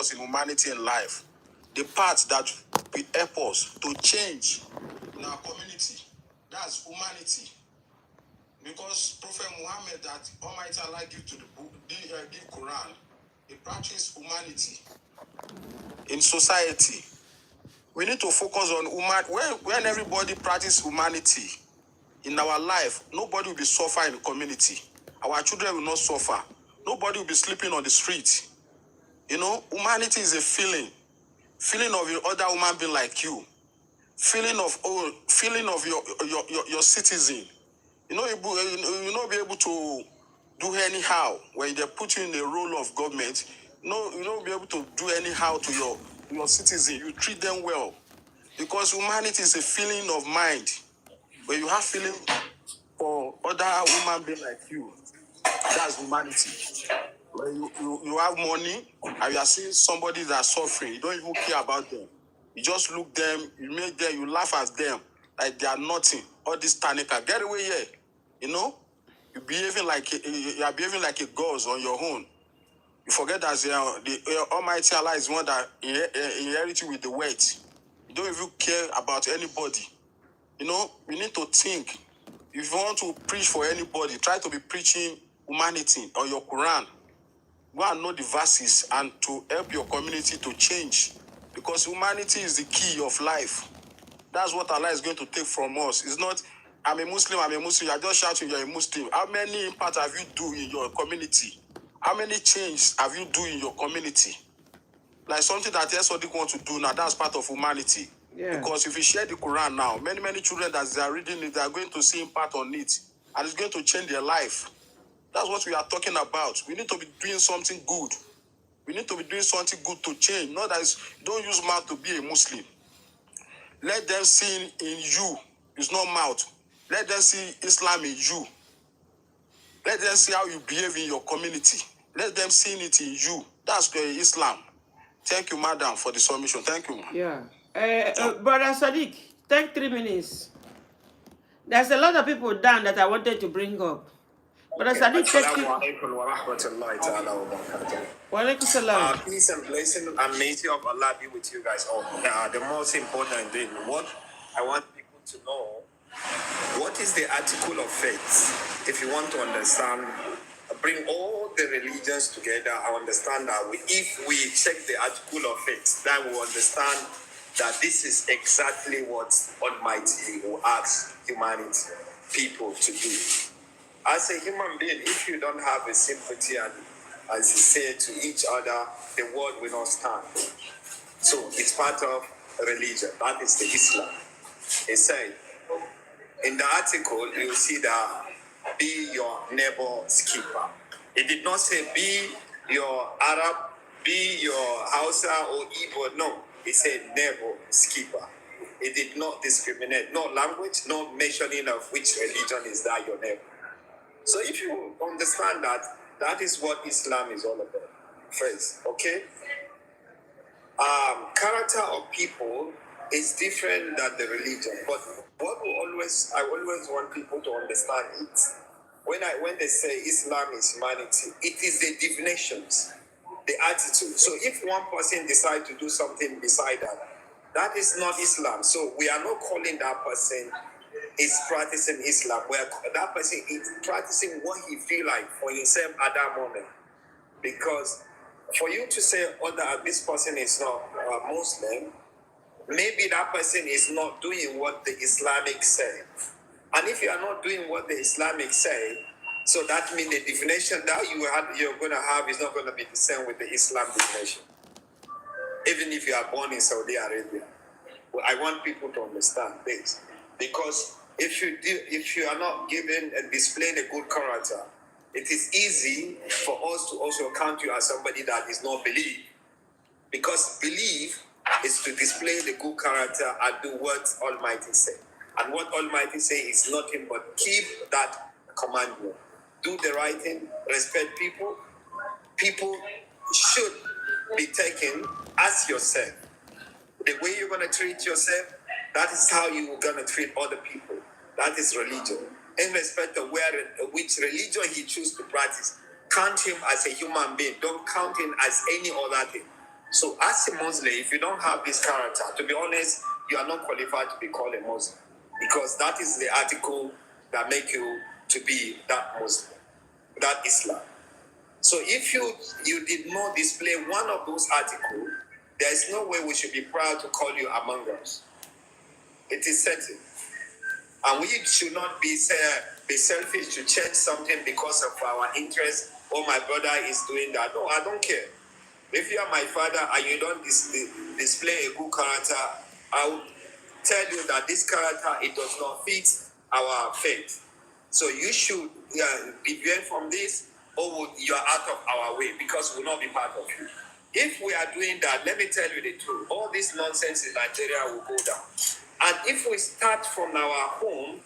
us in humanity and life. The part that will help us to change in our community. That's humanity. Because Prophet Muhammad that Almighty Allah give to the book, give Quran, he practice humanity in society. We need to focus on human. When everybody practice humanity in our life, nobody will be suffering in the community. Our children will not suffer. Nobody will be sleeping on the street. You know, humanity is a feeling of your other human being like you, feeling of your citizen. You know, you not be able to do anyhow when they put you in the role of government. No, you don't be able to do anyhow to your citizen. You treat them well, because humanity is a feeling of mind. When you have feeling for other human being like you, that's humanity. When you have money and you are seeing somebody that's suffering, you don't even care about them. You just look them, you make them, you laugh at them like they are nothing. All this tanika, get away here. You know, you are behaving like a ghost on your own. You forget that the Almighty Allah is one that inherits you with the weight. You don't even care about anybody. You know, we need to think. If you want to preach for anybody, try to be preaching humanity or your Quran. Go and know the verses and to help your community to change. Because humanity is the key of life. That's what Allah is going to take from us. It's not, I'm a Muslim. You are just shouting you're a Muslim. How many impact have you do in your community? How many change have you do in your community? Like something that Sadiq wants to do now, that's part of humanity. Yeah. Because if you share the Quran now, many children that they are reading it, they are going to see impact on it. And it's going to change their life. That's what we are talking about. We need to be doing something good. We need to be doing something good to change. Not that don't use mouth to be a Muslim. Let them see in you. It's not mouth. Let them see Islam in you. Let them see how you behave in your community. Let them see it in you. That's Islam. Thank you, madam, for the submission. Thank you. Yeah. Brother Sadiq, take 3 minutes. There's a lot of people down that I wanted to bring up. Brother Sadiq, take it. Walaikum salam. Peace and blessing and mercy of Allah be with you guys all. The most important thing, what I want people to know, what is the article of faith? If you want to understand, bring all the religions together, I understand that if we check the article of faith, then we will understand that this is exactly what Almighty will ask humanity, people to do. As a human being, if you don't have a sympathy and sincere to each other, the world will not stand. So it's part of religion. That is the Islam. It said, in the article, you see that be your neighbor's keeper. It did not say be your Arab, be your Hausa or Igbo. No, it said neighbor's keeper. It did not discriminate. No language, no mentioning of which religion is that your neighbor. So if you understand that, that is what Islam is all about. First, okay? Character of people is different than the religion. But what I always want people to understand it. When they say Islam is humanity, it is the definitions, the attitude. So if one person decides to do something beside that, that is not Islam. So we are not calling that person is practicing Islam, where that person is practicing what he feel like for himself at that moment. Because for you to say, that this person is not Muslim, maybe that person is not doing what the Islamic say. And if you are not doing what the Islamic say, so that means the definition that you're going to have is not going to be the same with the Islam definition. Even if you are born in Saudi Arabia. Well, I want people to understand this. Because if you are not given and displaying a good character, it is easy for us to also count you as somebody that is not believe. Because believe is to display the good character and do what Almighty say. And what Almighty say is nothing but keep that commandment. Do the right thing, respect people. People should be taken as yourself. The way you're going to treat yourself, that is how you're going to treat other people. That is religion. In respect of which religion he chooses to practice, count him as a human being. Don't count him as any other thing. So as a Muslim, if you don't have this character, to be honest, you are not qualified to be called a Muslim, because that is the article that make you to be that Muslim, that Islam. So if you did not display one of those articles, there is no way we should be proud to call you among us. It is certain. And we should not be selfish to change something because of our interest. Oh, my brother is doing that. No, I don't care. If you are my father and you don't display a good character, I will tell you that this character, it does not fit our faith. So you should deviate from this, or you are out of our way, because we will not be part of you. If we are doing that, let me tell you the truth. All this nonsense in Nigeria will go down. And if we start from our home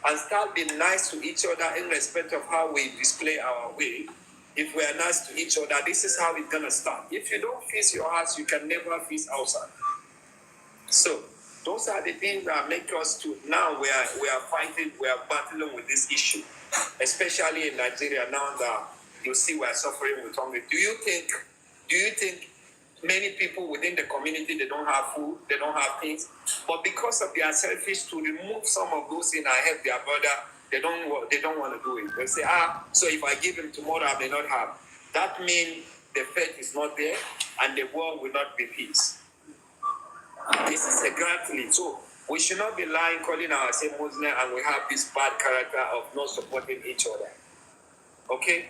and start being nice to each other in respect of how we display our way, if we are nice to each other, this is how it's going to start. If you don't fix your house, you can never fix outside. So those are the things that make us to now we are fighting, we are battling with this issue, especially in Nigeria now that you see we are suffering with hunger. Do you think many people within the community, they don't have food, they don't have things, but because of their selfish to remove some of those things and help their brother, they don't want to do it. They say, so if I give him tomorrow, I may not have. That means the faith is not there and the world will not be peace. This is a grand thing. So we should not be lying, calling ourselves Muslim, and we have this bad character of not supporting each other. Okay?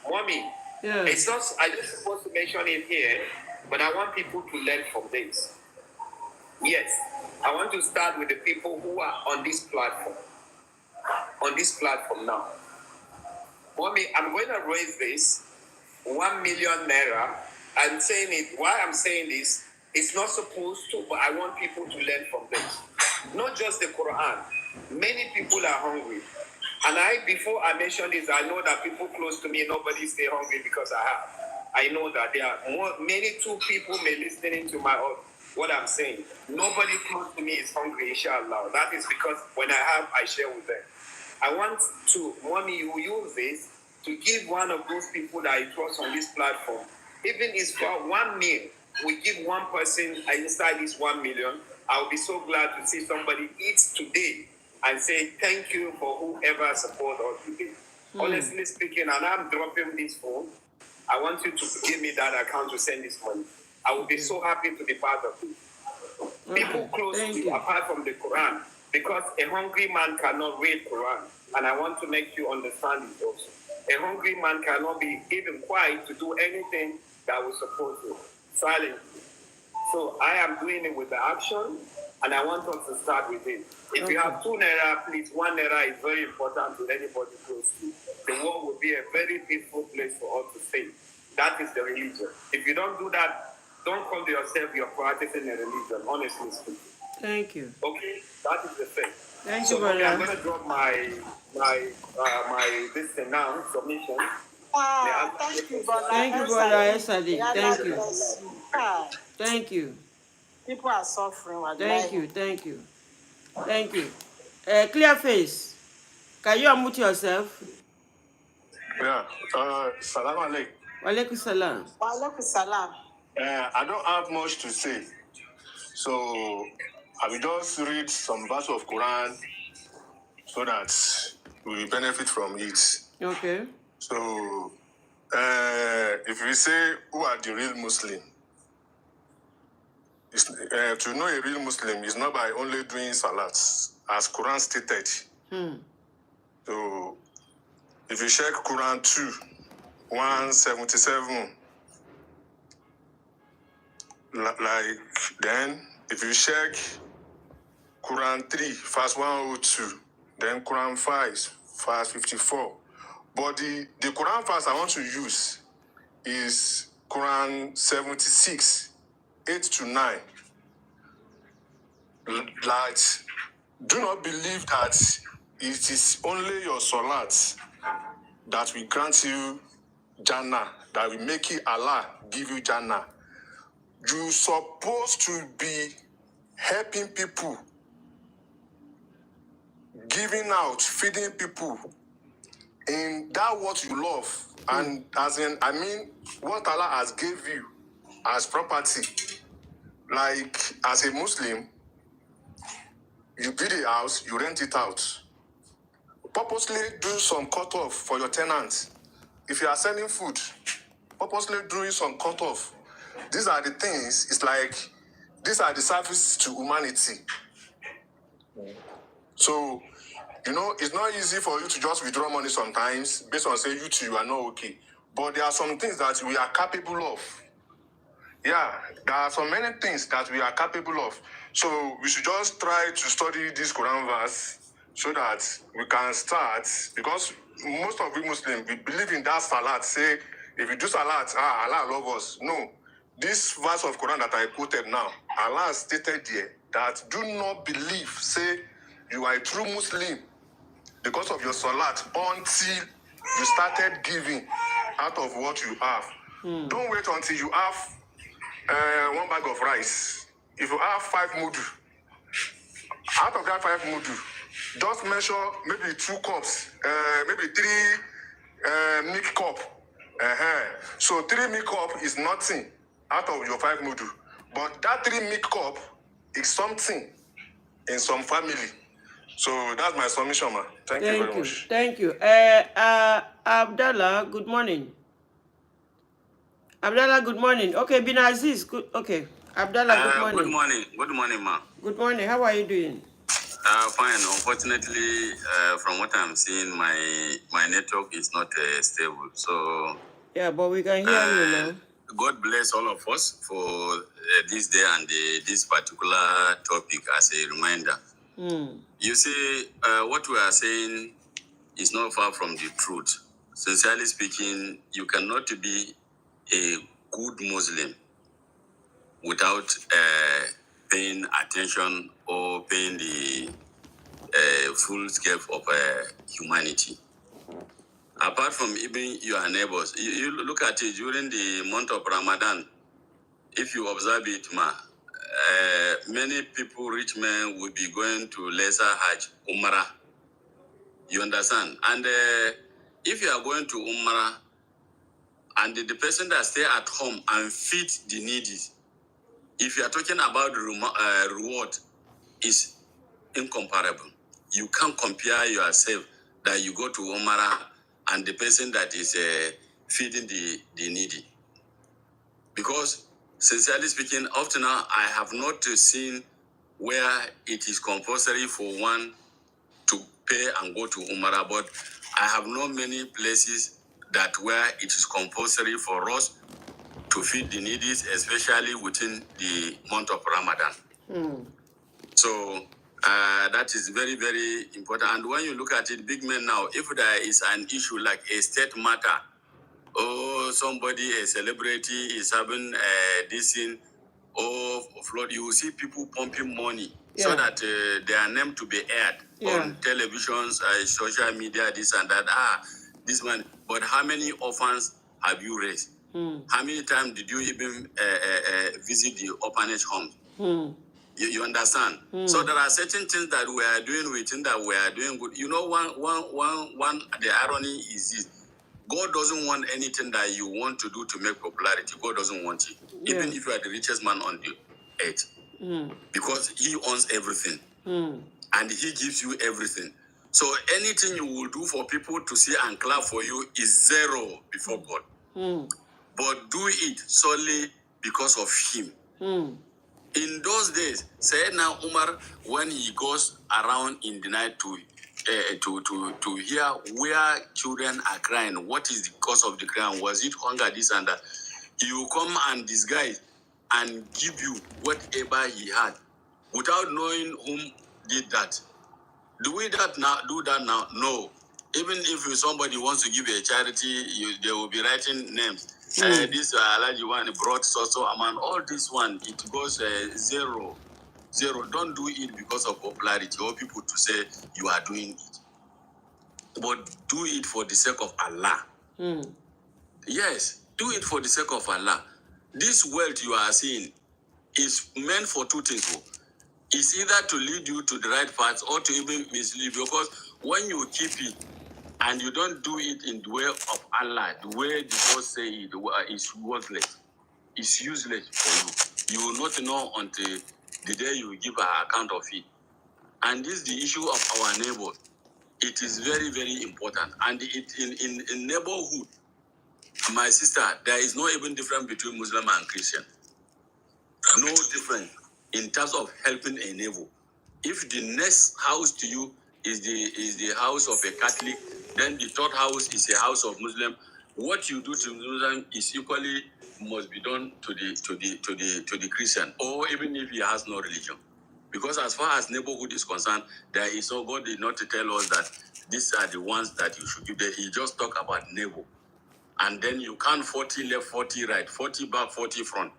Mommy, Yeah. it's not, I just supposed to mention it here, but I want people to learn from this. Yes, I want to start with the people who are on this platform. On this platform now. Mommy, I'm going to raise this 1 million naira. I'm saying it, why I'm saying this, it's not supposed to, but I want people to learn from this. Not just the Quran. Many people are hungry. And before I mention this, I know that people close to me, nobody stay hungry because I have. I know that there are many two people may listening to what I'm saying. Nobody close to me is hungry, inshallah. That is because when I have, I share with them. I want to, Mommy, you use this to give one of those people that I trust on this platform, even if it's for 1 meal, we give one person inside this 1 million. I'll be so glad to see somebody eat today and say thank you for whoever support us today. Honestly speaking, and I'm dropping this phone, I want you to give me that account to send this money. I will be so happy to be part of it. People close to you, apart from the Quran, because a hungry man cannot read Quran, and I want to make you understand it also. A hungry man cannot be even quiet to do anything that will support you. Silently. So I am doing it with the action, and I want us to start with it. If you have 2 naira, please, 1 naira is very important to anybody close to you. The world will be a very peaceful place for us to stay. That is the religion. If you don't do that, don't call yourself you're practicing a religion, honestly speaking. Thank you. Okay? That is the thing. Thank so you, brother. I'm going to drop my this thing now, submission. Thank you, brother. Thank you, brother Esadi. Thank you. Ah, Thank you. people are suffering. Thank you. Thank you. Thank you. Clear face. Can you unmute yourself? Yeah. Salam alaikum. Walaikum salam. Walaikum salam. I don't have much to say. So I will just read some verse of Quran so that we will benefit from it. Okay. So if we say who are the real Muslim, to know a real Muslim is not by only doing salat, as Quran stated. So if you check Quran 2, 177, like then if you check Quran 3, verse 102, then Quran 5, verse 54. But the Quran verse I want to use is Quran 76, 8 to 9. Like, do not believe that it is only your salat that will grant you Jannah, that will make it Allah give you Jannah. You're supposed to be helping people, giving out, feeding people in that what you love. And as in, I mean, what Allah has gave you as property. Like, as a Muslim, you build a house, you rent it out. Purposely do some cut-off for your tenants. If you are selling food, purposely doing some cut-off. These are the things, it's like, these are the services to humanity. So, it's not easy for you to just withdraw money sometimes based on say you are not okay. But there are some things that we are capable of. Yeah, there are so many things that we are capable of. So we should just try to study this Quran verse so that we can start. Because most of we Muslims, we believe in that salat. Say, if you do salat, Allah love us. No. This verse of Quran that I quoted now, Allah stated there that do not believe, say, you are a true Muslim because of your salat until you started giving out of what you have. Don't wait until you have 1 bag of rice. If you have 5 mudu, out of that 5 mudu, just measure maybe 2 cups, maybe 3 milk cup. So 3 milk cup is nothing out of your 5 mudu. But that 3 milk cup is something in some family. So that's my submission, man. Thank you very much. Thank you. Abdallah, good morning. Abdallah, good morning. Okay, Bin Aziz, good. Okay, Abdallah, good morning. Good morning. Good morning, ma. Good morning. How are you doing? Fine. Unfortunately, from what I'm seeing, my network is not stable. So Yeah, but we can hear you now. God bless all of us for this day and this particular topic as a reminder. You see, what we are saying is not far from the truth. Sincerely speaking, you cannot be a good Muslim without paying attention or paying the full scale of humanity. Apart from even your neighbors, you look at it during the month of Ramadan. If you observe it, many people, rich men, will be going to lesser Hajj, Umrah. You understand? And if you are going to Umrah, and the person that stay at home and feed the needy, if you are talking about reward, is incomparable. You can't compare yourself that you go to Umrah and the person that is feeding the needy. Because, sincerely speaking, often now I have not seen where it is compulsory for one to pay and go to Umrah, but I have known many places that where it is compulsory for us to feed the needy, especially within the month of Ramadan. So that is very, very important. And when you look at it, big men now, if there is an issue like a state matter, or somebody, a celebrity is having this thing, or flood, you will see people pumping money so that their name to be aired on televisions, social media, this and that. This man. But how many orphans have you raised? How many times did you even visit the orphanage homes? You understand? So there are certain things that we are doing, we think that we are doing good. You know, one the irony is this. God doesn't want anything that you want to do to make popularity. God doesn't want it. Even if you are the richest man on the earth. Because he owns everything. And he gives you everything. So anything you will do for people to see and clap for you is zero before God. But do it solely because of him. In those days, Sayyidina Umar, when he goes around in the night to hear where children are crying, what is the cause of the crying? Was it hunger, this and that? He will come and disguise and give you whatever he had without knowing whom did that. Do that now? No. Even if somebody wants to give a charity, they will be writing names. This Alaji one brought so amount. All this one, it goes zero. Don't do it because of popularity or people to say you are doing it. But do it for the sake of Allah. Yes, do it for the sake of Allah. This wealth you are seeing is meant for two things. It's either to lead you to the right path or to even mislead you. Because when you keep it and you don't do it in the way of Allah, the way the God say it is worthless. is useless for you. You will not know until the day you give an account of it. And this is the issue of our neighbors. It is very, very important. And in neighborhood, my sister, there is no even difference between Muslim and Christian. No difference in terms of helping a neighbor. If the next house to you is the house of a Catholic, then the third house is a house of Muslim. What you do to Muslim is equally must be done to the Christian, or even if he has no religion. Because as far as neighborhood is concerned, there is no God did not tell us that these are the ones that you should give them. He just talk about neighbor. And then you count 40 left, 40 right, 40 back, 40 front.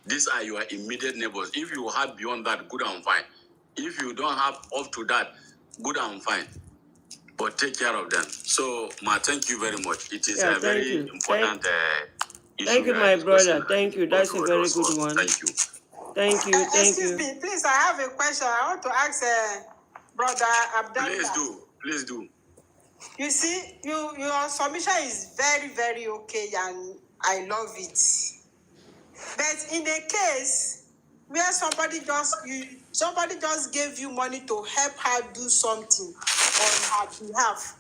These are your immediate neighbors. If you have beyond that, good and fine. If you don't have up to that, good and fine. But take care of them. So, Ma, thank you very much. It is a very important issue. Thank you, my brother. Thank you. That's a very good one. Thank you. Thank you. Thank Excuse you. me, please, I have a question. I want to ask Brother Abdallah. Please do. You see, your submission is very, very okay, and I love it. But in a case where somebody just gave you money to help her do something on her behalf,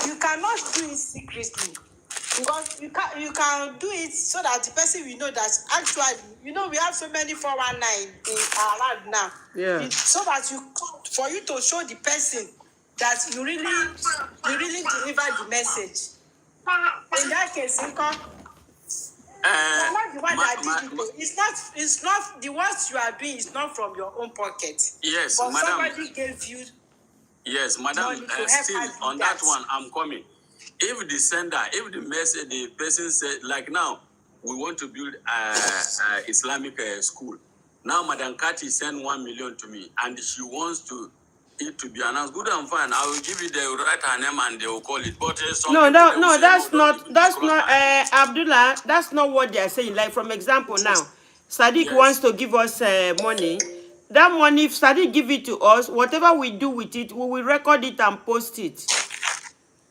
you cannot do it secretly, because you can do it so that the person will know that actually, we have so many 419 in our land now. Yeah. So that for you to show the person that you really deliver the message. In that case, you're not the one that did it. It's not the ones you are doing is not from your own pocket. Yes, but madam. Somebody gave you. Yes, madam. Still on that one, I'm coming. If the sender, if the message, the person said, like now, we want to build Islamic school. Now, Madam Kati sent 1 million to me, and she wants it to be announced. Good and fine. I will give you the right her name, and they will call it. But that's not Abdullah. That's not what they are saying. Like, from example, now, Sadiq wants to give us money. That money, if Sadiq give it to us, whatever we do with it, we will record it and post it.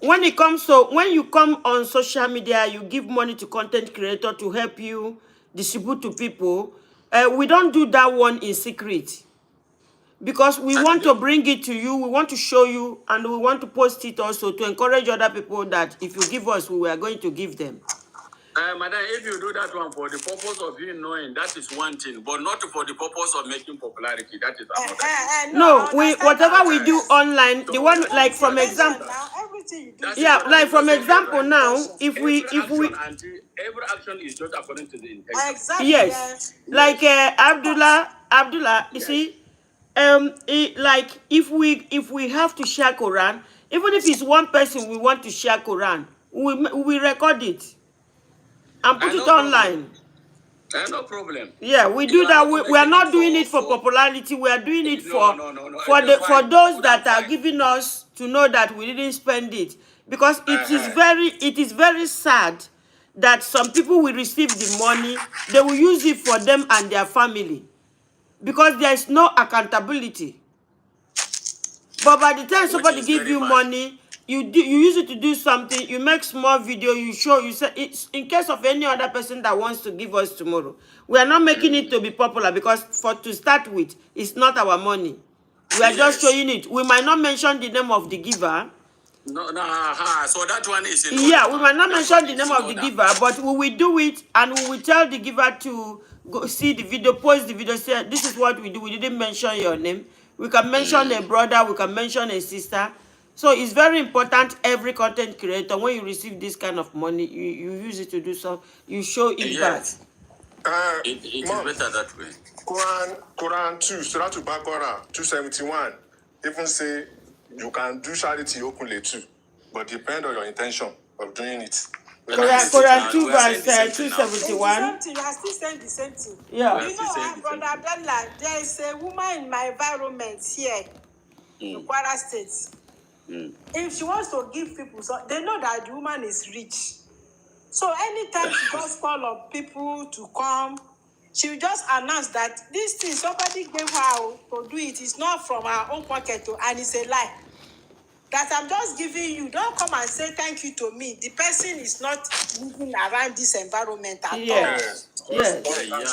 When you come on social media, you give money to content creator to help you distribute to people. We don't do that one in secret, because we want to bring it to you, we want to show you, and we want to post it also to encourage other people that if you give us, we are going to give them. Madam, if you do that one for the purpose of you knowing, that is one thing, but not for the purpose of making popularity. That is another thing. Whatever we do online, the one, like, from example. Like, from example now, every action is just according to the intention. Exactly. Yes. Like Abdullah, you see, like, if we have to share Quran, even if it's one person we want to share Quran, we record it and put it online. No problem. Yeah, we do that. We are not doing it for popularity. We are doing it for those that are giving us to know that we didn't spend it. Because it is very sad that some people will receive the money, they will use it for them and their family, because there is no accountability. But by the time somebody give you money, you use it to do something, you make small video, you show, you say, it's in case of any other person that wants to give us tomorrow. We are not making it to be popular, because to start with, it's not our money. We are just showing it. We might not mention the name of the giver. So that one is we might not mention the name of the giver, but we will do it, and we will tell the giver to go see the video, post the video, say, this is what we do. We didn't mention your name. We can mention a brother, we can mention a sister. So it's very important, every content creator, when you receive this kind of money, you use it to do so, you show it back. It is better that way. Quran 2, Surah Al-Baqarah 271, even say you can do charity openly too, but depend on your intention of doing it. Quran 2 verse 271. You are still saying the same thing. Yeah. You know, Brother Abdallah, there is a woman in my environment here in Kwara State. If she wants to give people, so they know that the woman is rich. So anytime she just call on people to come, she will just announce that this thing somebody gave her to do it is not from her own pocket, and it's a lie. that I'm just giving you. Don't come and say thank you to me. The person is not living around this environment at all. Yes. Yes. Yeah, you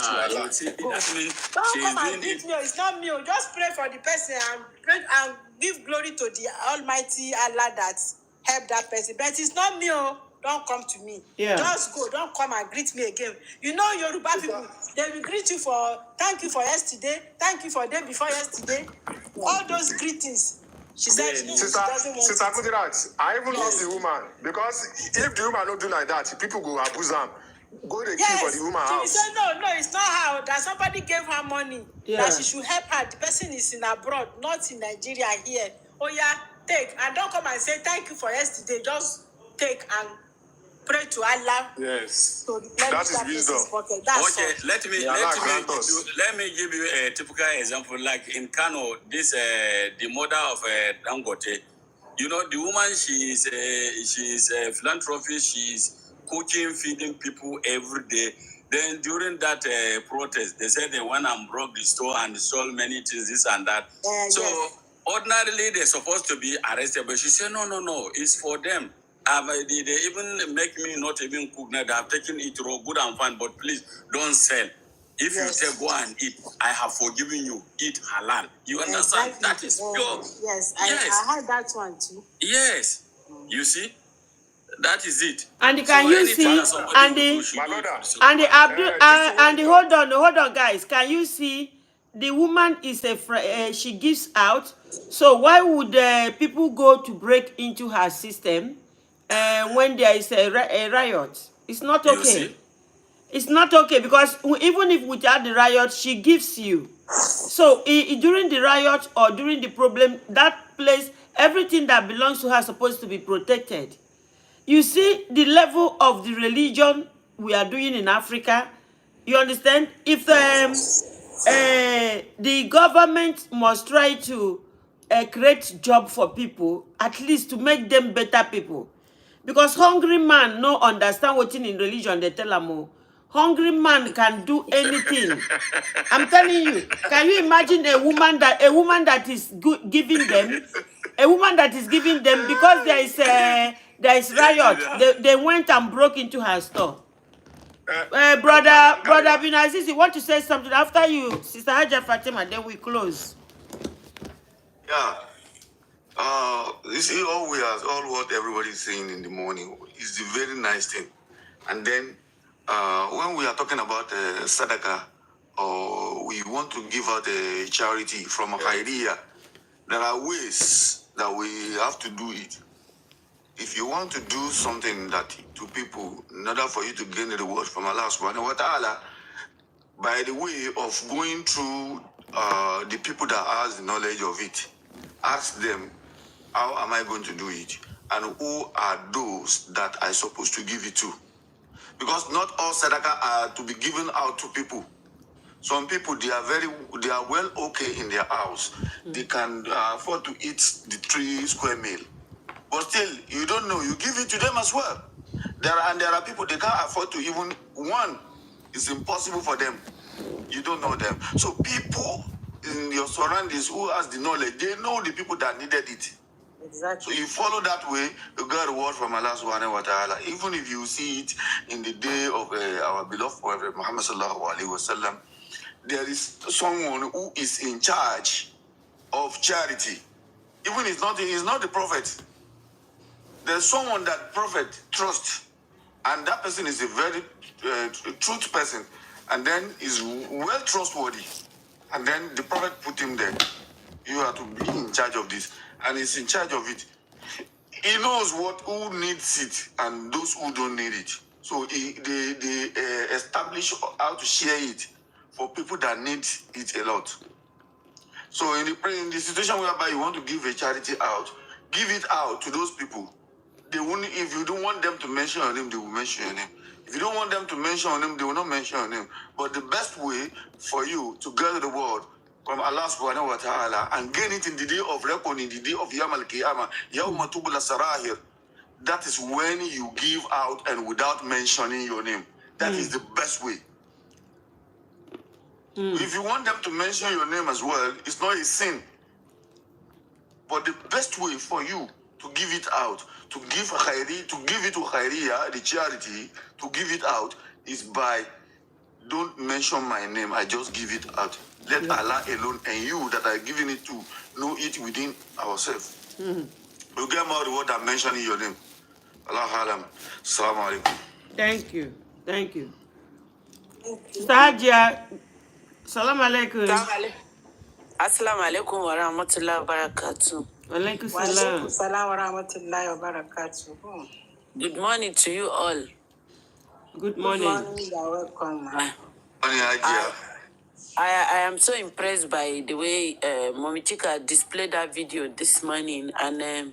see, that means Don't she is come and doing greet it. me. It's not me. Just pray for the person and pray and give glory to the Almighty Allah that helped that person. But it's not me. Don't come to me. Yeah. Just go. Don't come and greet me again. You know, Yoruba people, they will greet you for thank you for yesterday, thank you for day before yesterday. All those greetings. She said she Sister doesn't want Sister it. Kudirat, I even love the woman because if the woman don't do like that, people go abuse them. Go to queue for the woman She house. said no, it's not her. That somebody gave her money. Yeah. That she should help her. The person is in abroad, not in Nigeria here. Oh yeah, take. And don't come and say thank you for yesterday. Just take and pray to Allah. Yes. To That is wisdom. That's Okay, all. let me give you a typical example. Like in Kano, this the mother of Dangote. You know, the woman, she is a philanthropist. She is cooking, feeding people every day. Then during that protest, they said they went and broke the store and stole many things, this and that. So Yes. ordinarily they're supposed to be arrested, but she said no, it's for them. They even make me not even cook now. They have taken it raw, good and fine, but please don't sell. If Yes. you take go and eat, I have forgiven you. Eat halal. You understand? Exactly. That is pure. Yes, Yes. I heard that one too. Yes. You see? That is it. And can you anything see, that somebody and will do, the she My do it brother. for the and the Abdul and the hold on guys, can you see the woman is she gives out, so why would people go to break into her system when there is a riot? It's not You okay. see? It's not okay because even if without the riot she gives you, so during the riot or during the problem, that place, everything that belongs to her is supposed to be protected. You see the level of the religion we are doing in Africa. You understand? If the government must try to create job for people, at least to make them better people. Because hungry man no understand what in religion they tell am. Hungry man can do anything. I'm telling you. Can you imagine a woman that is giving them, because there is riot. They went and broke into her store. Brother Binaziz, you want to say something after you, Sister Haja Fatima? Then we close. Yeah. You see, all what everybody's saying in the morning is a very nice thing. And then, when we are talking about sadaqah, or we want to give out a charity from a idea, there are ways that we have to do it. If you want to do something that to people, in order for you to gain the reward from Allah subhanahu wa ta'ala, by the way of going through the people that has the knowledge of it, ask them, how am I going to do it? And who are those that I'm supposed to give it to? Because not all sadaqah are to be given out to people. Some people, they are well okay in their house. They can afford to eat the 3 square meal. But still, you don't know, you give it to them as well. There are people, they can't afford to even one. It's impossible for them. You don't know them. So people in your surroundings who has the knowledge, they know the people that needed it. Exactly. So you follow that way, you get a reward from Allah subhanahu wa ta'ala. Even if you see it in the day of our beloved Prophet Muhammad sallallahu alaihi wasallam, there is someone who is in charge of charity. Even he's not the prophet. There's someone that prophet trusts, and that person is a very truth person, and then is well trustworthy. And then the prophet put him there. You have to be in charge of this, and he's in charge of it. He knows who needs it and those who don't need it. So they establish how to share it for people that need it a lot. So in the situation whereby you want to give a charity out, give it out to those people. They won't. If you don't want them to mention your name, they will mention your name. If you don't want them to mention your name, they will not mention your name. But the best way for you to get the word from Allah subhanahu wa ta'ala and gain it in the day of reckoning, the day of Yawm al-Qiyamah, Yawma tubla sarahir, that is when you give out and without mentioning your name. That is the best way. If you want them to mention your name as well, it's not a sin. But the best way for you to give it out, to give khairi, to give it to khairiya, the charity, to give it out is by don't mention my name. I just give it out. Let Allah alone and you that are giving it to know it within ourselves. You get more reward than mentioning your name. Allah alam. Assalamu alaikum. Thank you. Thank you. Stajia, salam alaikum. Assalamu alaikum wa rahmatullahi wa barakatuh. Alaikum Wa alaikum salam. salam wa rahmatullahi wa barakatuh. Good morning to you all. Good Good morning. morning, you're welcome. I, Money idea. I am so impressed by the way Mommy Chika displayed that video this morning, and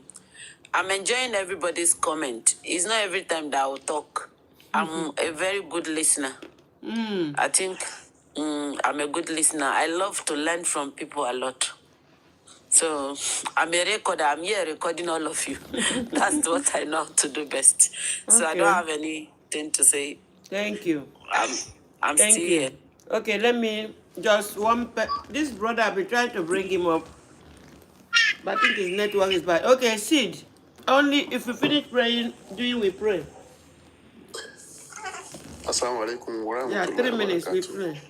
I'm enjoying everybody's comment. It's not every time that I will talk. I'm a very good listener. I think I'm a good listener. I love to learn from people a lot. So I'm a recorder. I'm here recording all of you. That's what I know how to do best. So I don't Okay. have anything to say. Thank you. I'm Thank still you. here. Okay, let me just this brother, I've been trying to bring him up, but I think his network is bad. Okay, Sid. Only if we finish praying, we pray. Assalamu alaikum wa Yeah, rahmatullahi 3 wa minutes we barakatuh. pray.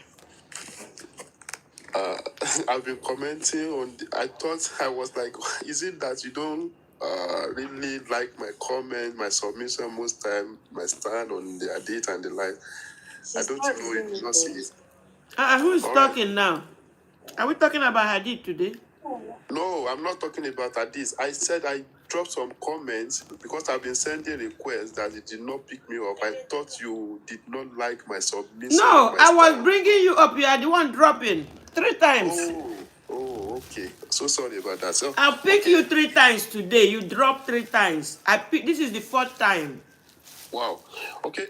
I've been commenting on. I thought I was like, is it that you don't really like my comment, my submission most time, my stand on the hadith and the like? I don't know if you not see it. Who's All right. talking now? Are we talking about Hadith today? No, I'm not talking about hadith. I said I dropped some comments because I've been sending requests that it did not pick me up. I thought you did not like my submission. No, my I was stand. bringing you up. You are the one dropping 3 times. Oh, okay. So sorry about that. So I'll pick you 3 times today. You dropped 3 times. This is the 4th time. wow. Okay.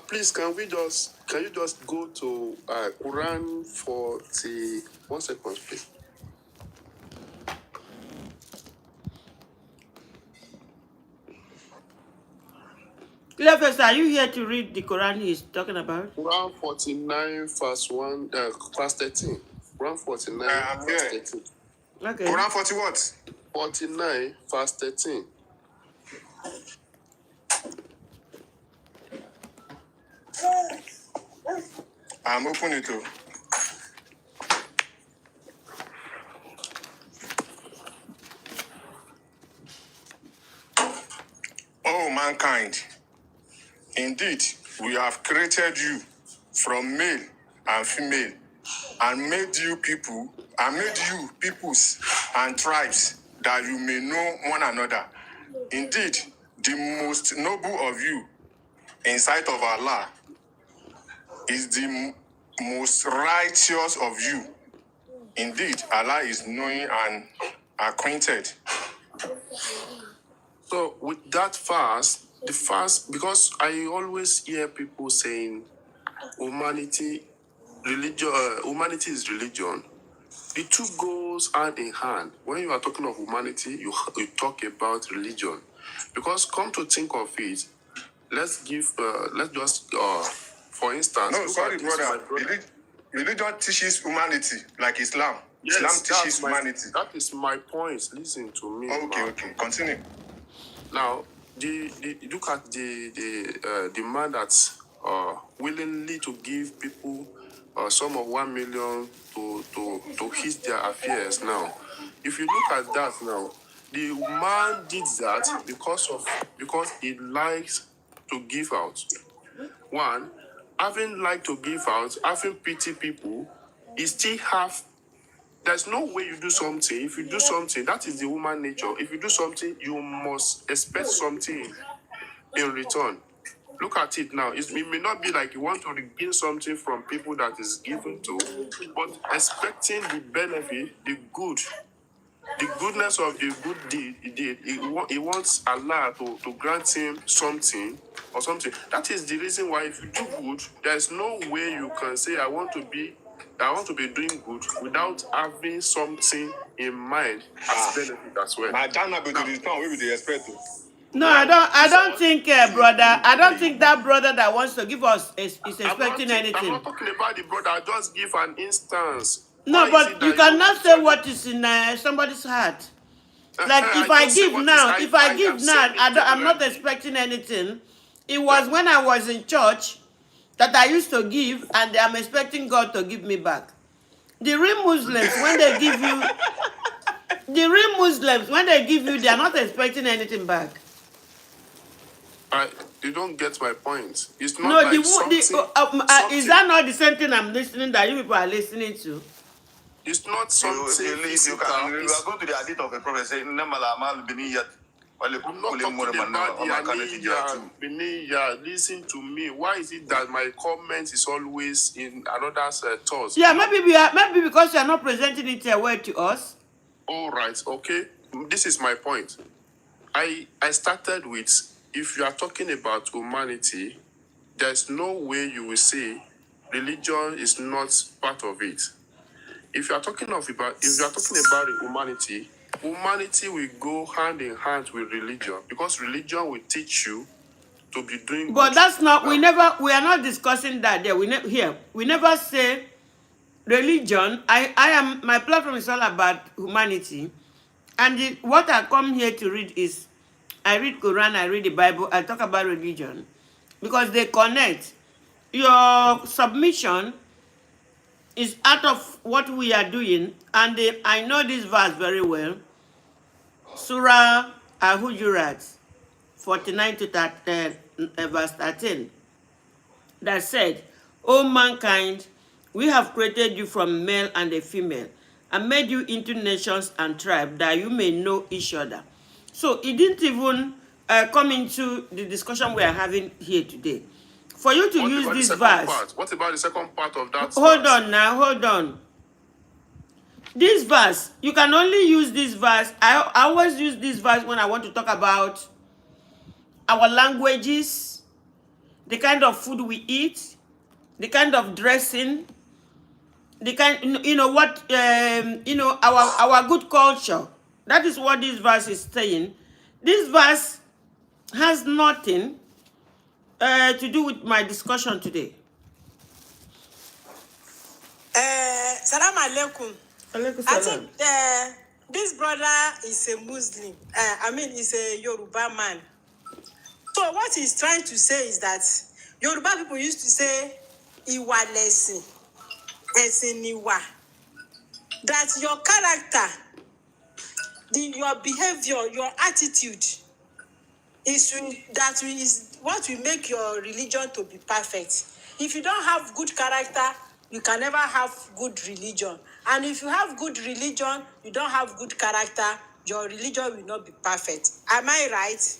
Please, can you just go to Quran 40? 1 second, please. Cleophas, are you here to read the Quran he's talking about? Quran 49, verse 1, verse 13. Quran 49, I'm verse here. 13. Okay. Quran 40 what? 49, verse 13. I'm opening it to. Oh, mankind, indeed, we have created you from male and female, and made you peoples and tribes, that you may know one another. Indeed, the most noble of you in sight of Allah is the most righteous of you. Indeed, Allah is knowing and acquainted. So with that fast, the fast, because I always hear people saying humanity is religion. The two goes hand in hand. When you are talking of humanity, you talk about religion. Because come to think of it, let's just, for instance, No, look sorry, at this, brother. my brother. Religion teaches humanity, like Islam. Yes, Islam teaches humanity. that is my point. Listen to me. Okay, man. okay. Continue. Now, look at the man that's willingly to give people a sum of 1 million to hit their affairs. Now, if you look at that now, the man did that because he likes to give out. One, having like to give out, having pity people, he still have. There's no way you do something. If you do something, that is the human nature. If you do something, you must expect something in return. Look at it now. It may not be like you want to regain something from people that is given to, but expecting the benefit, the goodness of the good deed he did. He wants Allah to grant him something or something. That is the reason why if you do good, there's no way you can say I want to be doing good without having something in mind as benefit as well. No, I don't think, brother. I don't think that brother that wants to give us is expecting I'm anything. not talking about the brother. I just give an instance. No, Why is but it you that cannot say what is in somebody's heart. Like if I don't say give what is now, if I give am now, saying I'm not generally. expecting anything. It was when I was in church that I used to give, and I'm expecting God to give me back. The real Muslims, when they give you, the real Muslims, when they give you, they are not expecting anything back. You don't get my point. It's not No, like something. is that not the same thing I'm listening that you people are listening to? It's not something If you physical. can, you are going to the hadith of a prophet saying, "Namala amal biniyat." I'm not talking about the Beniya. Listen to me. Why is it that my comment is always in another's thoughts? Yeah, maybe because you are not presenting it a way to us. All right, okay. This is my point. I started with, if you are talking about humanity, there's no way you will say religion is not part of it. If you are talking about humanity, humanity will go hand in hand with religion, because religion will teach you to be doing But good. that's not, we are not discussing that there. We never say religion. My platform is all about humanity. And what I come here to read is, I read Quran, I read the Bible, I talk about religion. Because they connect. Your submission is out of what we are doing. And I know this verse very well. Surah Al-Hujurat, 49 to 30, verse 13. That said, O mankind, we have created you from male and a female, and made you into nations and tribes, that you may know each other. So it didn't even come into the discussion we are having here today. For you to use this verse. What about the second part of that? Hold on. This verse, you can only use this verse. I always use this verse when I want to talk about our languages, the kind of food we eat, the kind of dressing, the kind, our good culture. That is what this verse is saying. This verse has nothing to do with my discussion today. Salam alaikum. I think this brother is a Muslim. He's a Yoruba man. So what he's trying to say is that Yoruba people used to say, Iwa lesin, esin iwa. That your character, your behavior, your attitude is what will make your religion to be perfect. If you don't have good character, you can never have good religion. And if you have good religion, you don't have good character, your religion will not be perfect. Am I right?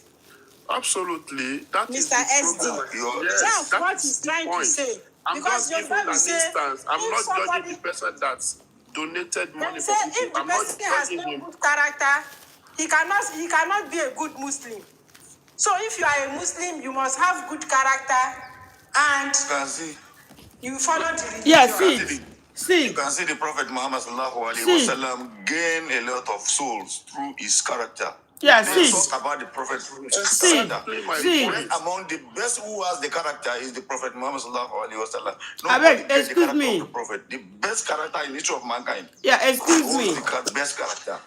Absolutely. That Mr. SD. Yes, that's what he's trying to say. I'm because just giving an instance. I'm not judging the person that donated money for people. If the person has no good character, he cannot be a good Muslim. So if you are a Muslim, you must have good character and you follow the religion. Yeah, you can see the Prophet Muhammad sallallahu alaihi wasallam gain a lot of souls through his character. Yeah, talk about the Prophet character. Among the best who has the character is the Prophet Muhammad sallallahu alaihi wasallam. Excuse me. The Prophet, the best character in each of mankind. Yeah, excuse me. The best character.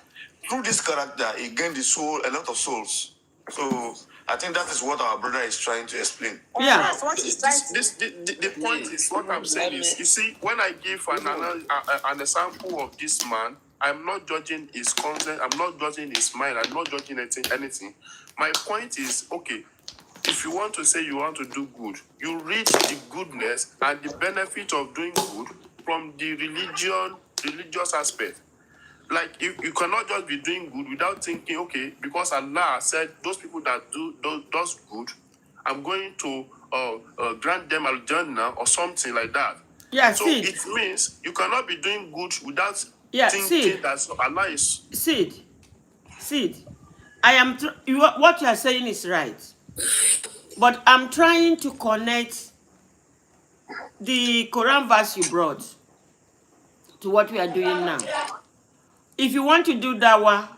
Through this character, he gained a lot of souls. So I think that is what our brother is trying to explain. Yeah. That's what he's trying to the point is, what I'm saying is, you see, when I give an example of this man, I'm not judging his content, I'm not judging his mind, I'm not judging anything. My point is, okay, if you want to say you want to do good, you read the goodness and the benefit of doing good from the religious aspect. Like, you cannot just be doing good without thinking, okay, because Allah said those people that do does good, I'm going to grant them al-Jannah or something like that. Yeah, so it means you cannot be doing good without thinking that Allah is... Sid, I am what you are saying is right. But I'm trying to connect the Quran verse you brought to what we are doing now. If you want to do dawah,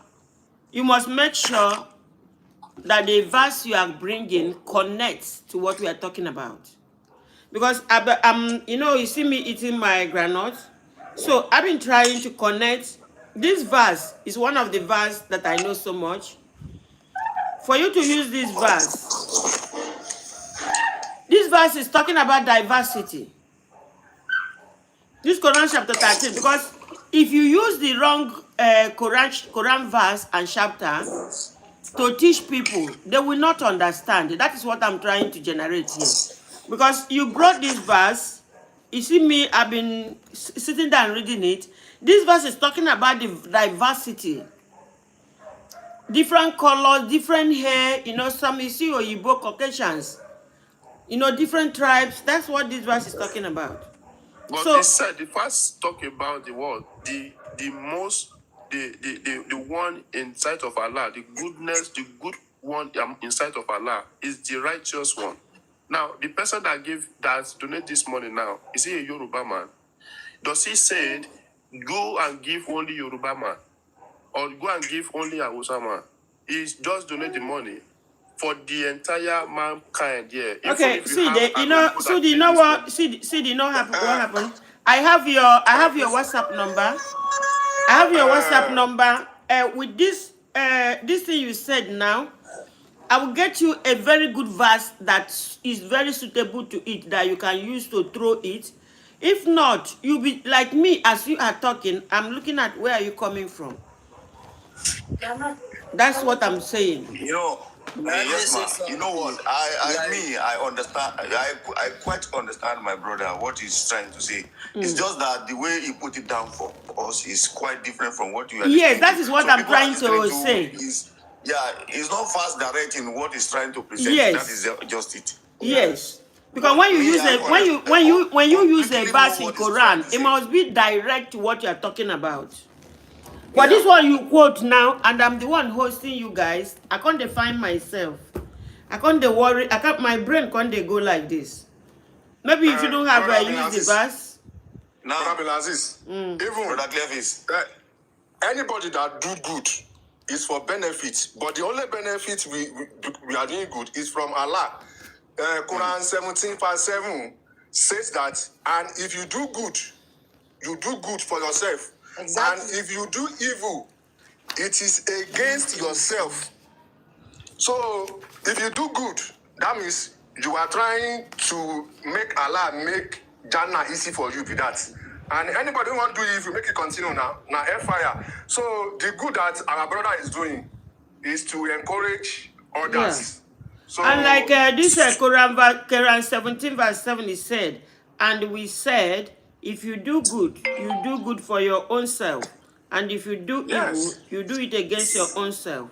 you must make sure that the verse you are bringing connects to what we are talking about. Because you see me eating my granules. So I've been trying to connect This verse is one of the verse that I know so much. For you to use this verse is talking about diversity. This Quran chapter 13, because if you use the wrong Quran verse and chapter to teach people, they will not understand. That is what I'm trying to generate here. Because you brought this verse, you see me, I've been sitting down reading it. This verse is talking about the diversity. Different colors, different hair, you know, some you see Oyibo Caucasians, you know, different tribes. That's what this verse is talking about. But So, it said the first talk about the word, the one in sight of Allah, the good one in sight of Allah is the righteous one. Now, the person that donate this money now, is he a Yoruba man? Does he say, go and give only Yoruba man? Or go and give only a Hausa man? He's just donate the money for the entire mankind, yeah. okay, see, you know what happened? I have your WhatsApp number. With this thing you said now, I will get you a very good verse that is very suitable to it that you can use to throw it. If not, you'll be like me as you are talking. I'm looking at where are you coming from. That's what I'm saying. You know, yes, ma. You know what? I understand. I quite understand my brother what he's trying to say. It's just that the way he put it down for us is quite different from what you are. Yes, that is what I'm trying to say. He's not fast direct in what he's trying to present. Yes. That is just it. Yes. Because when you use a verse in Quran, it must be direct to what you are talking about. But this one you quote now, and I'm the one hosting you guys. I can't define myself. I can't worry. My brain can't go like this. Maybe if you don't have use the verse. Now, even Brother Clevis, anybody that do good is for benefit, but the only benefit we are doing good is from Allah. Quran 17:7 says that, and if you do good for yourself. Exactly. And if you do evil, it is against yourself. So if you do good, that means you are trying to make Allah make Jannah easy for you with that. And anybody who want to do evil, make it continue now fire. So the good that our brother is doing is to encourage others. Yeah. So, And like this Quran 17:7 is said, and we said, if you do good, you do good for your own self. And if you do evil, you do it against your own self.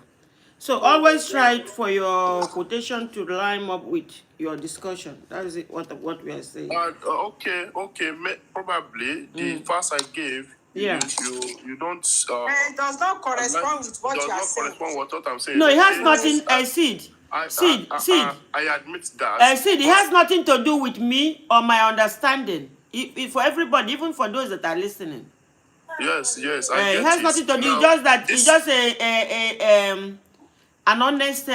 So always try for your quotation to line up with your discussion. That is what we are saying. Okay. Probably the verse I gave, Yeah. you don't. It does not correspond with what you are saying. With what I'm saying. No, it has nothing. Sid. I admit that. Sid, it has nothing to do with me or my understanding. For everybody, even for those that are listening. Yes. It has nothing to do. It's just an honest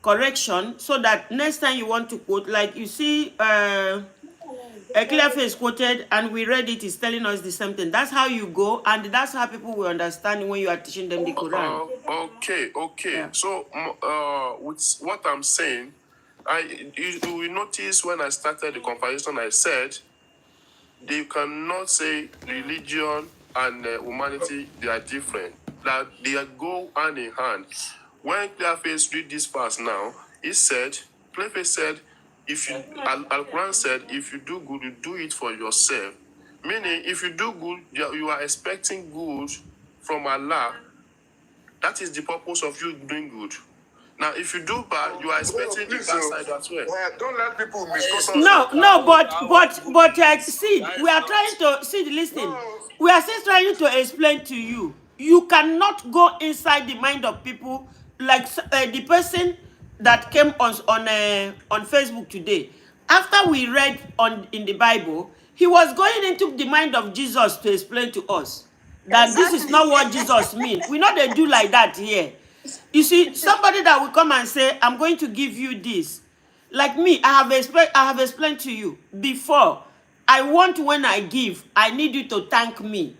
correction, so that next time you want to quote, like you see, Clearface quoted, and we read it. Is telling us the same thing. That's how you go, and that's how people will understand when you are teaching them the Quran. Okay. Yeah. So, with what I'm saying, you will notice when I started the conversation, I said, you cannot say religion and humanity, they are different. That they go hand in hand. When Clearface read this verse now, Clearface said, Al-Quran said, if you do good, you do it for yourself. Meaning, if you do good, you are expecting good from Allah. That is the purpose of you doing good. Now, if you do bad, you are expecting the bad side as well. Don't let people misconstrue. But Sid, we are trying to listen. We are still trying to explain to you. You cannot go inside the mind of people like the person that came on Facebook today. After we read in the Bible, he was going into the mind of Jesus to explain to us that this is not what Jesus means. We know they do like that here. You see, somebody that will come and say, I'm going to give you this. Like me, I have explained to you before. I want, when I give, I need you to thank me.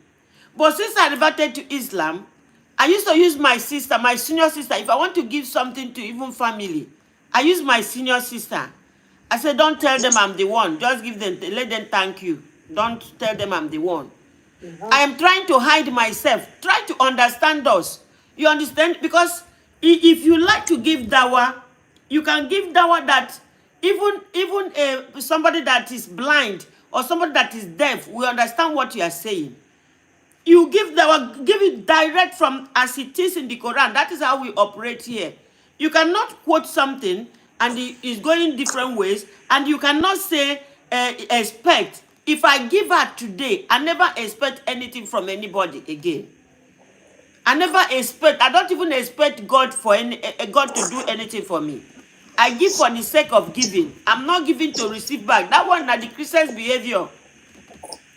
But since I reverted to Islam, I used to use my sister, my senior sister. If I want to give something to even family, I use my senior sister. I said, don't tell them I'm the one. Just give them, let them thank you. Don't tell them I'm the one. I am trying to hide myself. Try to understand us. You understand? Because if you like to give dawa, you can give dawa that even somebody that is blind or somebody that is deaf will understand what you are saying. You give it direct from as it is in the Quran. That is how we operate here. You cannot quote something and it is going different ways, and you cannot say expect. If I give her today, I never expect anything from anybody again. I never expect. I don't even expect God for God to do anything for me. I give for the sake of giving. I'm not giving to receive back. That one is the Christian's behavior.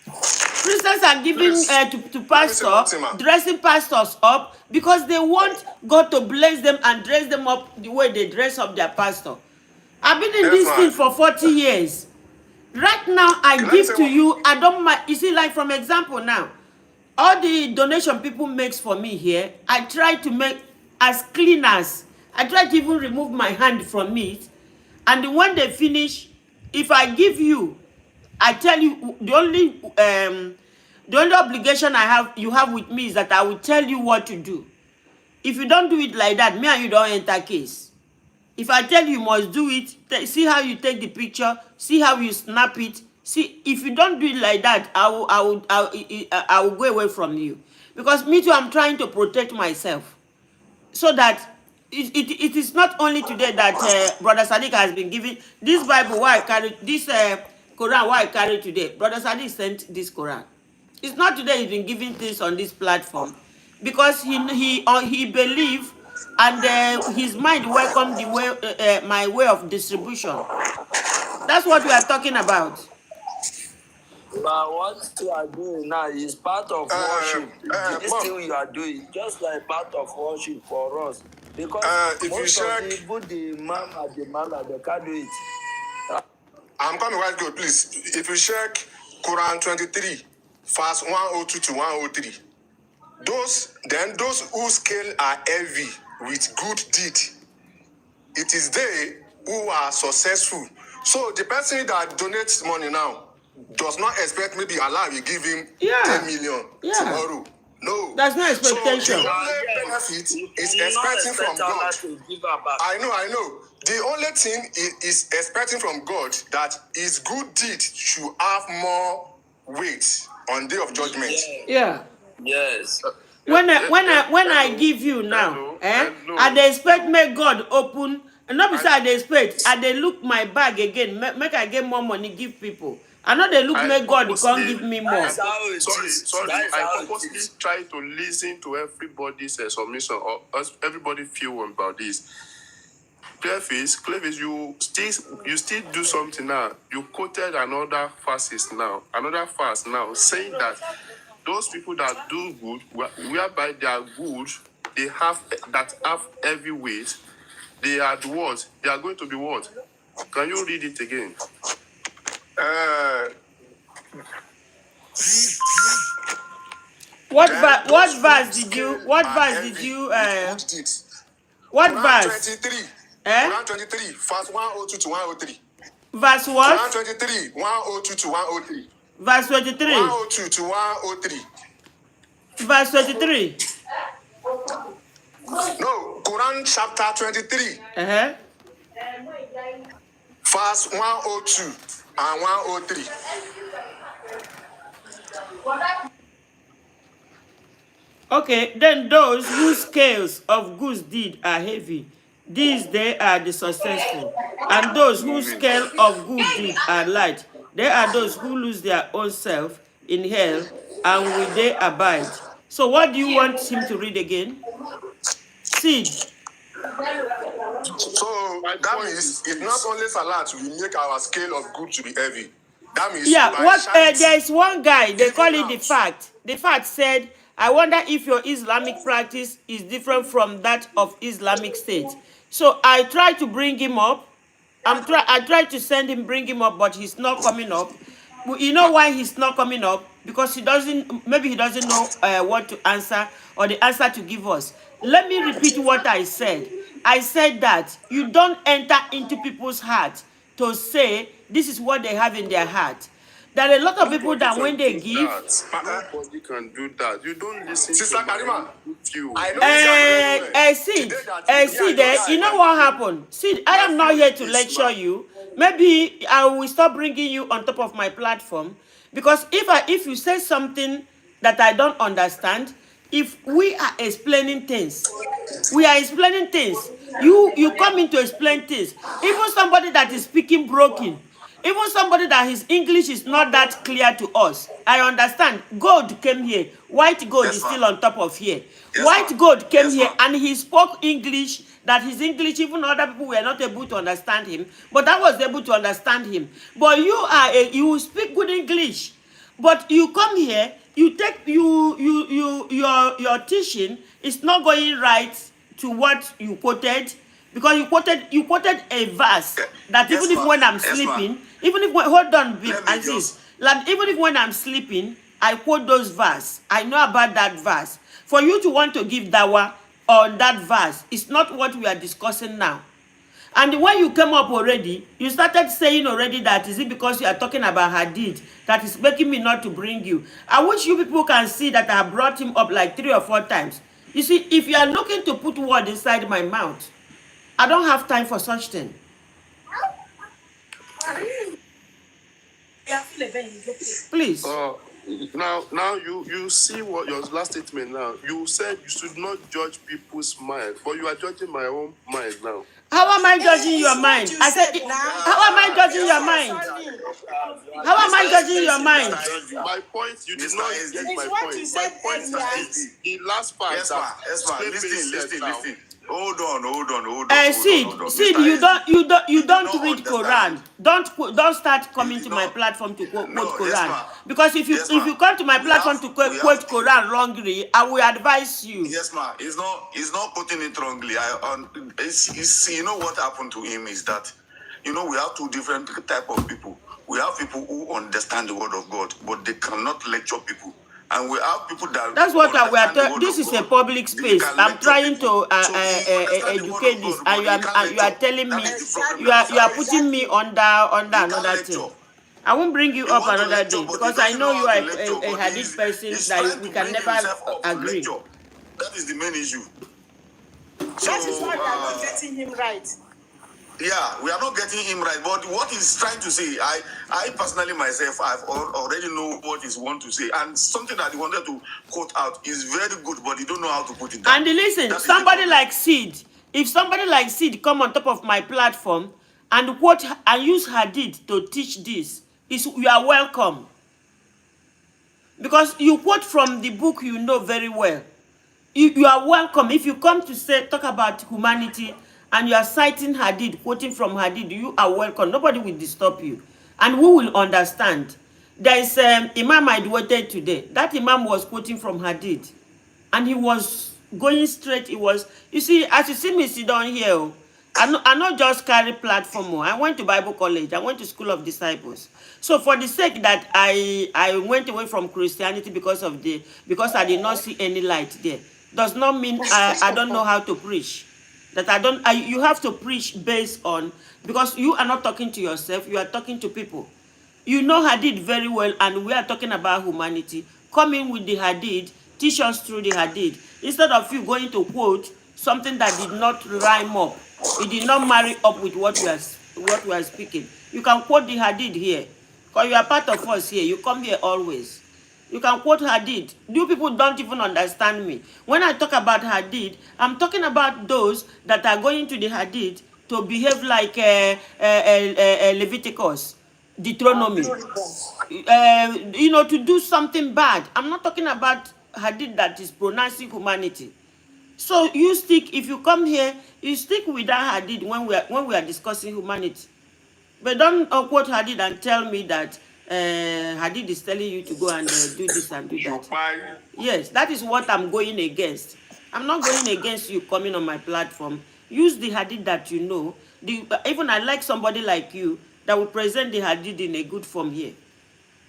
Christians are giving to pastors, dressing pastors up because they want God to bless them and dress them up the way they dress up their pastor. I've been in this thing for 40 years. Right now, I give to you. I don't mind. You see, like from example now, all the donation people makes for me here, I try to make as clean as. I try to even remove my hand from it. And when they finish, if I give you, I tell you the only obligation you have with me is that I will tell you what to do. If you don't do it like that, me and you don't enter case. If I tell you must do it, see how you take the picture, see how you snap it. See, if you don't do it like that, I will go away from you. Because me too, I'm trying to protect myself. So that it is not only today that Brother Sadiq has been giving this Bible, why I carry this Quran, why I carry today. Brother Sadiq sent this Quran. It's not today he's been giving things on this platform. Because he believed and his mind welcomed the way, my way of distribution. That's what we are talking about. But what you are doing now is part of worship. This thing you are doing, just like part of worship for us. Because if most you of check, the mama, they can't do it. I'm coming right good, please. If you check Quran 23, verse 102 to 103, those whose scale are heavy with good deed, it is they who are successful. So the person that donates money now does not expect maybe Allah will give him 10 million tomorrow. No. That's not expectation. So the only benefit is expecting from God. I know. The only thing is expecting from God that his good deed should have more weight on day of judgment. Yeah. Yes. When I give you now, I dey expect make God open, and not beside I expect, I dey look my bag again, make I get more money give people. I know they look make God can't give me more. Sorry. I purposely try to listen to everybody's submission or everybody feel about this. Clearface, you still do something now. You quoted another fast now, saying that those people that do good, whereby they are good, they have heavy weight, they are the what? They are going to be what? Can you read it again? What verse did you what verse? 23, verse 102 to 103. Verse what? 123, 102 to 103. Verse 23. 102 to 103. Verse 23. No, Quran chapter 23. Verse 102 and 103. Okay, then those whose scales of good deed are heavy, these they are the successful. And those whose scale of good deed are light, they are those who lose their own self in hell, and will they abide. So what do you want him to read again? Seed. So that means it's not only salat we make our scale of good to be heavy. That means there is one guy, they call it the fact. The fact said, I wonder if your Islamic practice is different from that of Islamic State. So I tried to bring him up. I tried to bring him up, but he's not coming up. You know why he's not coming up? Because maybe he doesn't know what to answer or the answer to give us. Let me repeat what I said. I said that you don't enter into people's heart to say this is what they have in their heart. There are a lot of people that when they give... Nobody can do that. You don't listen Sister to Karima, you. Sid, you know what happened? Sid, I am not here to lecture you. Maybe I will stop bringing you on top of my platform. Because if you say something that I don't understand, if we are explaining things, you come in to explain things. Even somebody that is speaking broken, even somebody that his English is not that clear to us, I understand. Gold came here. White gold is still on top of here. White gold came here and he spoke English, that his English, even other people were not able to understand him, but I was able to understand him. But you speak good English, but you come here, you take your teaching is not going right to what you quoted, because you quoted a verse that even if when I'm sleeping, even if hold on, Aziz, like even if when I'm sleeping, I quote those verse. I know about that verse. For you to want to give dawa on that verse, it's not what we are discussing now. And when you came up already, you started saying already that is it because you are talking about hadith that is making me not to bring you. I wish you people can see that I have brought him up like 3 or 4 times. You see, if you are looking to put word inside my mouth, I don't have time for such thing. Please. Now you see what your last statement now. You said you should not judge people's mind, but you are judging my own mind now. How am I judging your mind? I said, how am I judging your mind? How am I judging your mind? My point, you did not get my point. My point is the last part. Listen. Hold on. Sid, you don't read Quran. Don't start coming to my platform to quote Quran. Because if you come to my platform to quote Quran wrongly, I will advise you. Yes, ma. He's not putting it wrongly. You know what happened to him is that, we have 2 different type of people. We have people who understand the word of God, but they cannot lecture people. And we have people that... That's what we are talking. This is a public space. I'm trying to educate this, and you are telling me, you are putting me under another thing. I won't bring you up another day, because I know you are a hadith person that we can never agree. That is the main issue. That is why we are not getting him right. Yeah, we are not getting him right. But what he's trying to say, I personally myself, I've already know what he's want to say. And something that he wanted to quote out is very good, but he don't know how to put it down. And listen, somebody like Sid, if somebody like Sid come on top of my platform and quote and use hadith to teach this, you are welcome. Because you quote from the book you know very well. You are welcome. If you come to talk about humanity, and you are citing hadith, quoting from hadith, you are welcome. Nobody will disturb you. And we will understand. There is Imam I devoted today. That Imam was quoting from hadith. And he was going straight. You see, as you see me sit down here, I not just carry platform. I went to Bible college. I went to School of Disciples. So for the sake that I went away from Christianity because I did not see any light there, does not mean I don't know how to preach. That you have to preach based on, because you are not talking to yourself, you are talking to people. You know hadith very well, and we are talking about humanity. Come in with the hadith, teach us through the hadith, instead of you going to quote something that did not rhyme up. It did not marry up with what we are speaking. You can quote the hadith here, because you are part of us here. You come here always. You can quote hadith. You people don't even understand me. When I talk about hadith, I'm talking about those that are going to the hadith to behave like Leviticus, Deuteronomy. To do something bad. I'm not talking about hadith that is pronouncing humanity. So if you come here, you stick with that hadith when we are discussing humanity. But don't quote hadith and tell me that hadith is telling you to go and do this and do that. Yes, that is what I'm going against. I'm not going against you coming on my platform. Use the hadith that you know. Even I like somebody like you that will present the hadith in a good form here.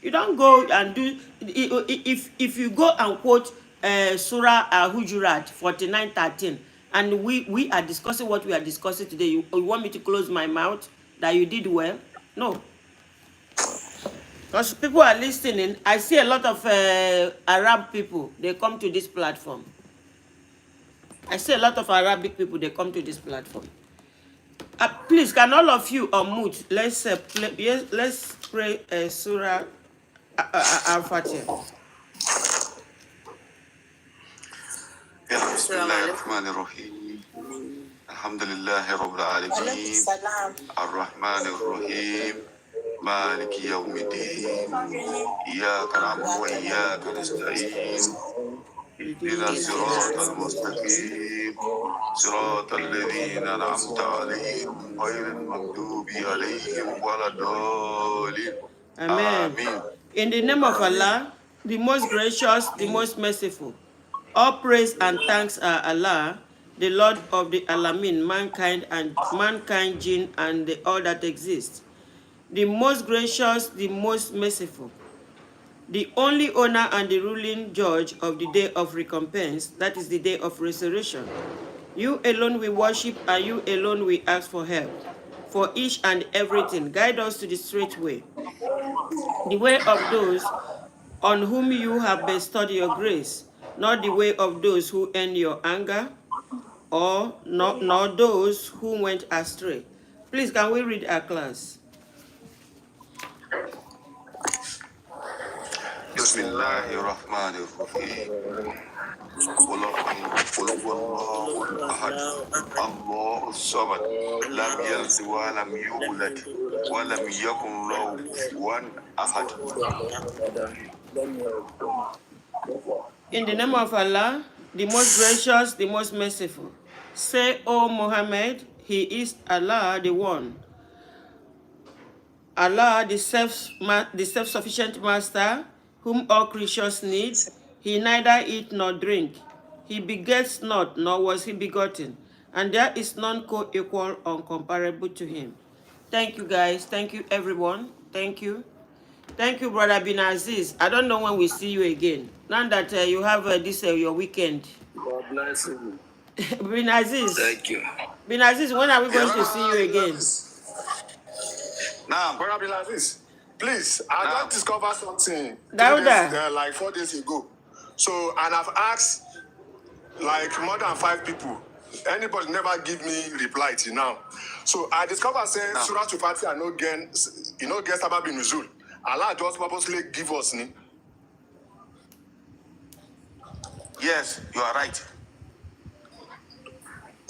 You don't go and do, if you go and quote Surah Hujurat 49:13, and we are discussing what we are discussing today, you want me to close my mouth that you did well? No. Because people are listening. I see a lot of Arab people, they come to this platform. I see a lot of Arabic people, they come to this platform. Please, can all of you unmute? Let's pray Surah Al-Fatiha. Bismillahirrahmanirrahim. Alhamdulillahi Rabbil Alamin. Ar-Rahmanir-Rahim. Maliki Yawmiddin. Iyyaka na'budu wa iyyaka nasta'in. اهدنا الصراط المستقيم صراط الذين أنعمت عليهم غير المغضوب عليهم ولا الضالين. Amen. In the name of Allah, the most gracious, the most merciful. All praise and thanks are Allah, the Lord of the Alamin, mankind, jinn, and all that exists. The most gracious, the most merciful. The only owner and the ruling judge of the day of recompense, that is the day of resurrection. You alone we worship, and you alone we ask for help. For each and everything, guide us to the straight way. The way of those on whom you have bestowed your grace, not the way of those who earn your anger, or nor those who went astray. Please, can we read our class? Bismillahirrahmanirrahim. Qul huwallahu ahad. Allahu samad. Lam yalid wa lam yulad wa lam yakun lahu kufuwan ahad. In the name of Allah, the most gracious, the most merciful. Say, O Muhammad, He is Allah, the One. Allah, the self-sufficient Master, whom all creatures need. He neither eat nor drink. He begets not, nor was he begotten. And there is none co-equal or comparable to him. Thank you, guys. Thank you, everyone. Thank you. Thank you, Brother Bin Aziz. I don't know when we see you again. Now that you have this your weekend. God bless you. Bin Aziz. Thank you. Bin Aziz, when are we going to see you again? Now, Brother Bin Aziz, please, I just discovered something like 4 days ago. So, and I've asked like more than 5 people. Anybody never give me reply till now. So I discovered saying Surah Al-Fatiha no gain, get Sabab bin Nuzul. Allah just purposely give us ni. Yes, you are right.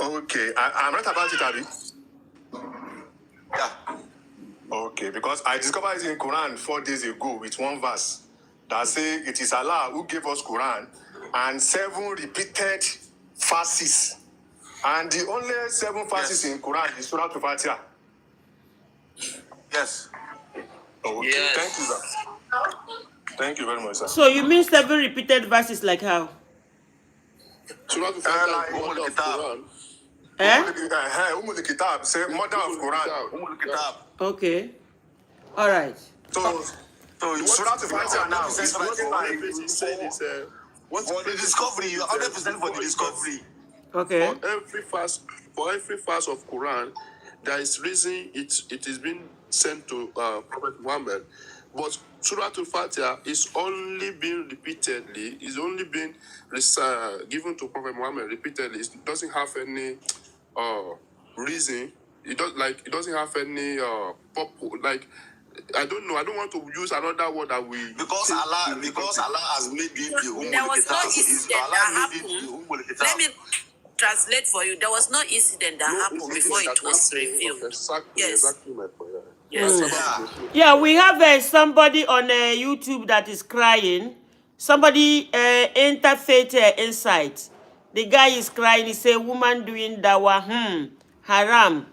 Okay, I'm right about it, Abi. Yeah. Okay, because I discovered it in Quran 4 days ago with one verse that say it is Allah who gave us Quran and 7 repeated verses. And the only 7 verses in Quran is Surah Al-Fatiha. Yes. Okay, Yes. Thank you, sir. Thank you very much, sir. So you mean 7 repeated verses like how? Surah Al-Fatiha is mother of Quran. The Kitab, say mother of Quran. Kitab. Okay. All right. So Surah Al-Fatiha now is looking like For the discovery, you are 100% for the discovery. Okay. For every fast of Quran, there is reason it is being sent to Prophet Muhammad. But Surah Al-Fatiha is only being repeatedly, is only being given to Prophet Muhammad repeatedly. It doesn't have any reason. It doesn't have any purpose. Like, I don't know. I don't want to use another word that we Because Allah has made it the There was no incident that happened. Let me translate for you. There was no incident that happened before it was revealed. Exactly my point. Yes. Yeah, we have somebody on YouTube that is crying. Somebody Interfaith Insight. The guy is crying. He say, woman doing dawa, haram.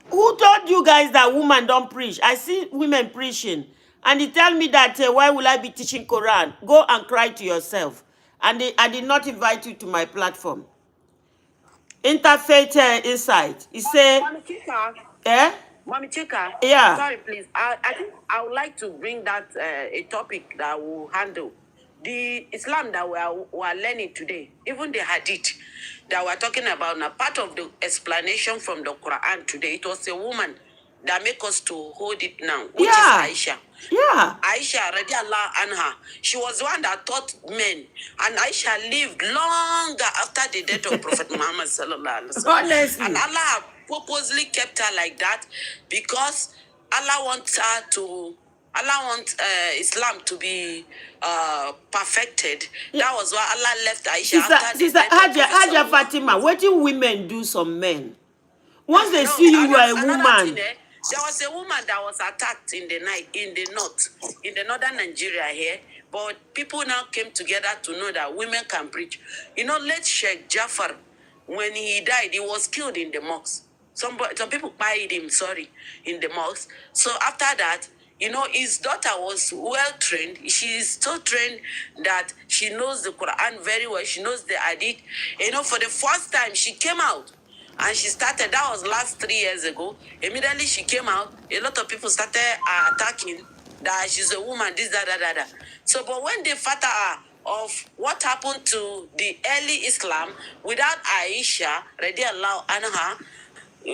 Who told you guys that women don't preach? I see women preaching. And he tell me that, why will I be teaching Quran? Go and cry to yourself. And I did not invite you to my platform. Interfaith Insight. He say, Mommy Chika, Yeah. sorry, please. I think I would like to bring that a topic that will handle the Islam that we are learning today, even the Hadith that we're talking about now. Part of the explanation from the Quran today, it was a woman that make us to hold it now, which is Aisha. Yeah. Aisha radiallahu anha, she was the one that taught men, and Aisha lived longer after the death of Prophet Muhammad sallallahu alaihi wasallam. Honestly. And Allah purposely kept her like that because Allah wants Islam to be perfected. That was why Allah left Aisha after the Sister death of Prophet Haja sallallahu Fatima, what do women do some men? Once they see you are a woman. There was a woman that was attacked in the night in the northern Nigeria here. But people now came together to know that women can preach. You know, late Sheikh Jafar, when he died, he was killed in the mosque. Some people buried him, in the mosque. So after that, you know, his daughter was well trained. She is so trained that she knows the Quran very well. She knows the Hadith. You know, for the first time, she came out. And she started, that was last 3 years ago. Immediately she came out, a lot of people started attacking that she's a woman, this, that. So, but when they fight her of what happened to the early Islam without Aisha, radiallahu anha,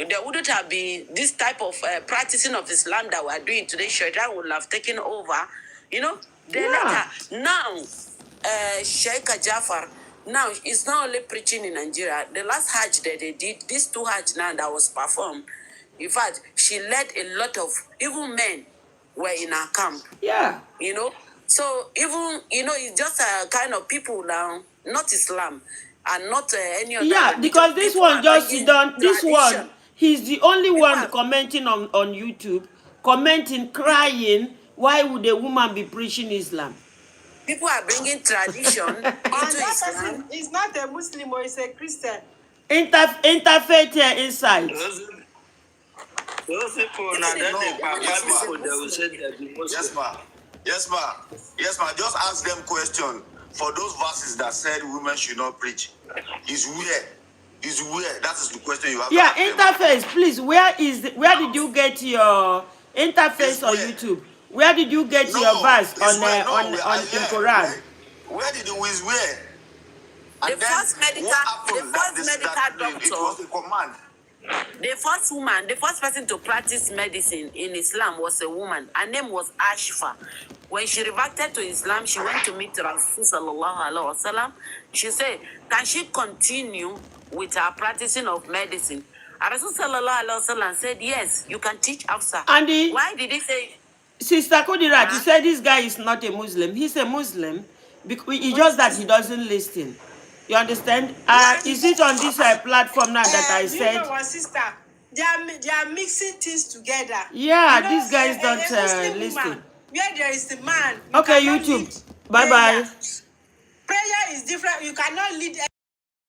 there wouldn't have been this type of practicing of Islam that we're doing today. Shaitan would have taken over, you know. Then later, now, Sheikh Jafar, now, it's not only preaching in Nigeria. The last Hajj that they did, these 2 Hajj now that was performed, in fact, she led a lot of, even men were in her camp. Yeah. You know? So, even, you know, it's just a kind of people now, not Islam, and not any other. Yeah, because this one just done, this one, he's the only one commenting on YouTube, commenting, crying, why would a woman be preaching Islam? People are bringing tradition into Islam. He's not a Muslim or he's a Christian. Interfaith insight. Those people now that they will say that the Muslim. Yes, ma. Just ask them question for those verses that said women should not preach. Is where? That is the question you have. Yeah, interface, please. Where did you get your interface on YouTube? Where did you get your verse on the Quran? Where did it was where? The first medical doctor. It was a command. The first person to practice medicine in Islam was a woman. Her name was Ashfa. When she reverted to Islam, she went to meet Rasul sallallahu alaihi wasallam. She said, can she continue with her practicing of medicine? And Rasul sallallahu alaihi wasallam said, yes, you can teach Hafsa. Why did he say? Sister Kudirat, you said this guy is not a Muslim. He's a Muslim. It's just that he doesn't listen. You understand? Is it on this platform now that I said? You know what, sister? They are mixing things together. Yeah, you know, these guys don't listen. Woman, where there is the man. Okay, YouTube. Bye-bye. Prayer is different. You cannot lead